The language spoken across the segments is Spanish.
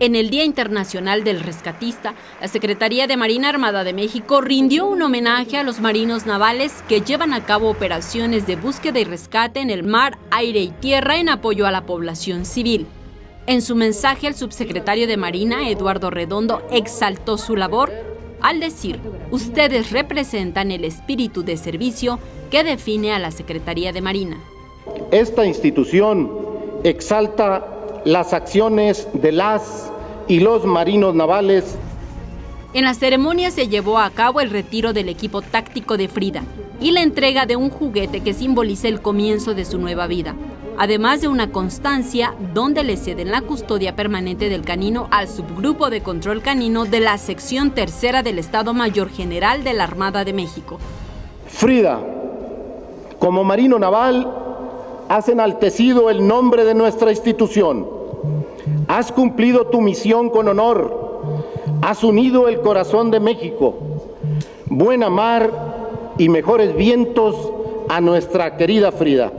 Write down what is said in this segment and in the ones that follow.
En el Día Internacional del Rescatista, la Secretaría de Marina Armada de México rindió un homenaje a los marinos navales que llevan a cabo operaciones de búsqueda y rescate en el mar, aire y tierra en apoyo a la población civil. En su mensaje, el subsecretario de Marina, Eduardo Redondo, exaltó su labor al decir: ustedes representan el espíritu de servicio que define a la Secretaría de Marina. Esta institución exalta las acciones de las y los marinos navales. En la ceremonia se llevó a cabo el retiro del equipo táctico de Frida y la entrega de un juguete que simboliza el comienzo de su nueva vida, además de una constancia donde le ceden la custodia permanente del canino al subgrupo de control canino de la sección tercera del Estado Mayor General de la Armada de México. Frida, como marino naval, has enaltecido el nombre de nuestra institución. Has cumplido tu misión con honor. Has unido el corazón de México. Buena mar y mejores vientos a nuestra querida Frida.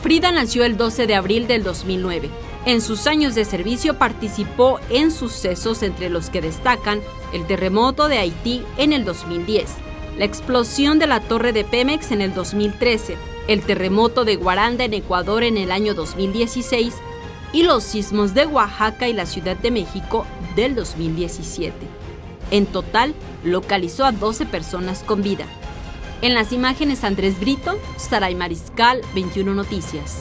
Frida nació el 12 de abril del 2009. En sus años de servicio participó en sucesos entre los que destacan el terremoto de Haití en el 2010, la explosión de la torre de Pemex en el 2013, el terremoto de Guaranda en Ecuador en el año 2016 y los sismos de Oaxaca y la Ciudad de México del 2017. En total, localizó a 12 personas con vida. En las imágenes, Andrés Brito, Saray Mariscal, 21 Noticias.